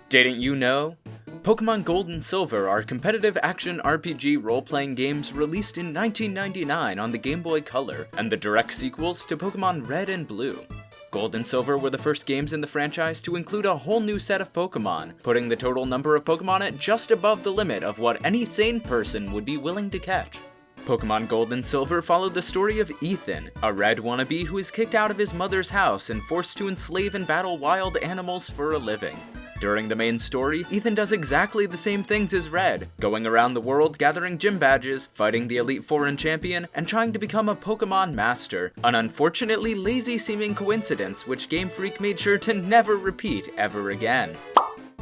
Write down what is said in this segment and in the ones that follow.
Didn't you know? Pokémon Gold and Silver are competitive action RPG role-playing games released in 1999 on the Game Boy Color, and the direct sequels to Pokémon Red and Blue. Gold and Silver were the first games in the franchise to include a whole new set of Pokémon, putting the total number of Pokémon at just above the limit of what any sane person would be willing to catch. Pokémon Gold and Silver followed the story of Ethan, a red wannabe who is kicked out of his mother's house and forced to enslave and battle wild animals for a living. During the main story, Ethan does exactly the same things as Red, going around the world gathering gym badges, fighting the Elite Foreign Champion, and trying to become a Pokémon Master, an unfortunately lazy-seeming coincidence which Game Freak made sure to never repeat ever again.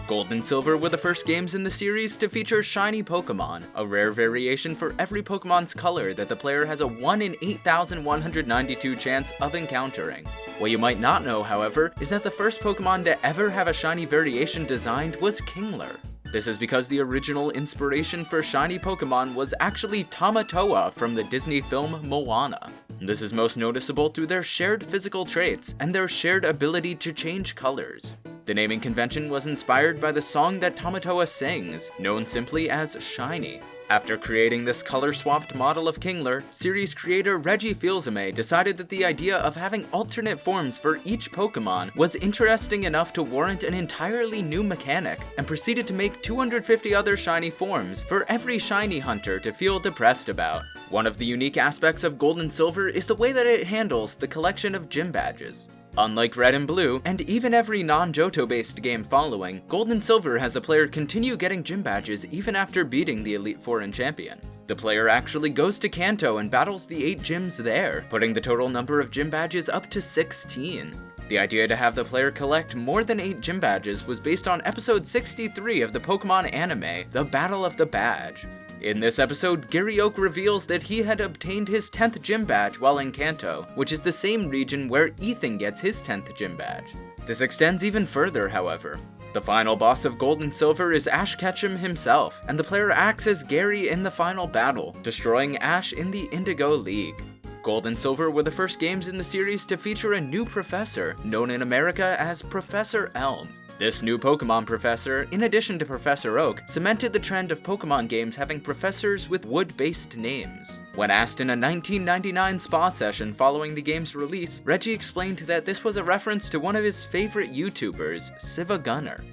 Gold and Silver were the first games in the series to feature shiny Pokémon, a rare variation for every Pokémon's color that the player has a 1 in 8,192 chance of encountering. What you might not know, however, is that the first Pokémon to ever have a shiny variation designed was Kingler. This is because the original inspiration for shiny Pokémon was actually Tamatoa from the Disney film Moana. This is most noticeable through their shared physical traits and their shared ability to change colors. The naming convention was inspired by the song that Tamatoa sings, known simply as Shiny. After creating this color-swapped model of Kingler, series creator Reggie Fils-Aimé decided that the idea of having alternate forms for each Pokémon was interesting enough to warrant an entirely new mechanic, and proceeded to make 250 other shiny forms for every shiny hunter to feel depressed about. One of the unique aspects of Gold and Silver is the way that it handles the collection of gym badges. Unlike Red and Blue, and even every non-Johto-based game following, Gold and Silver has the player continue getting gym badges even after beating the Elite Foreign Champion. The player actually goes to Kanto and battles the 8 gyms there, putting the total number of gym badges up to 16. The idea to have the player collect more than 8 gym badges was based on episode 63 of the Pokémon anime, The Battle of the Badge. In this episode, Gary Oak reveals that he had obtained his 10th gym badge while in Kanto, which is the same region where Ethan gets his 10th gym badge. This extends even further, however. The final boss of Gold and Silver is Ash Ketchum himself, and the player acts as Gary in the final battle, destroying Ash in the Indigo League. Gold and Silver were the first games in the series to feature a new professor, known in America as Professor Elm. This new Pokémon professor, in addition to Professor Oak, cemented the trend of Pokémon games having professors with wood-based names. When asked in a 1999 spa session following the game's release, Reggie explained that this was a reference to one of his favorite YouTubers, Siivagunner.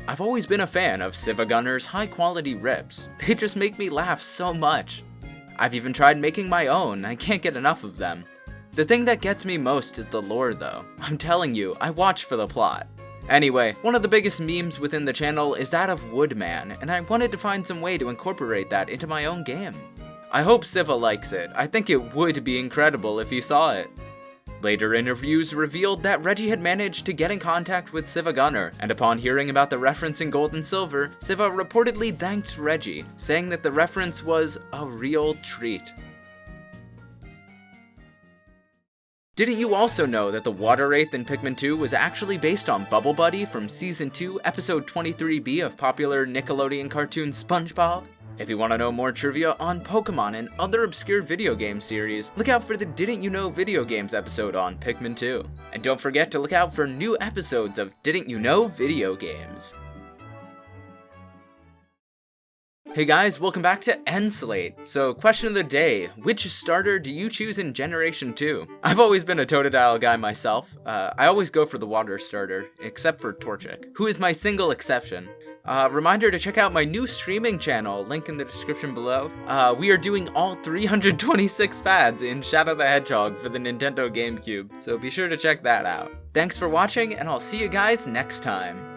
I've always been a fan of Siivagunner's high-quality rips. They just make me laugh so much. I've even tried making my own, I can't get enough of them. The thing that gets me most is the lore though. I'm telling you, I watch for the plot. Anyway, one of the biggest memes within the channel is that of Woodman, and I wanted to find some way to incorporate that into my own game. I hope Siva likes it. I think it would be incredible if he saw it. Later interviews revealed that Reggie had managed to get in contact with Siivagunner, and upon hearing about the reference in Gold and Silver, Siva reportedly thanked Reggie, saying that the reference was a real treat. Didn't you also know that the Water Wraith in Pikmin 2 was actually based on Bubble Buddy from Season 2, Episode 23B of popular Nickelodeon cartoon SpongeBob? If you want to know more trivia on Pokémon and other obscure video game series, look out for the Didn't You Know video games episode on Pikmin 2. And don't forget to look out for new episodes of Didn't You Know video games. Hey guys, welcome back to N-Slate. So, question of the day, which starter do you choose in Generation 2? I've always been a Totodile guy myself. I always go for the water starter, except for Torchic, who is my single exception. Reminder to check out my new streaming channel, link in the description below. We are doing all 326 fads in Shadow the Hedgehog for the Nintendo GameCube, so be sure to check that out. Thanks for watching, and I'll see you guys next time.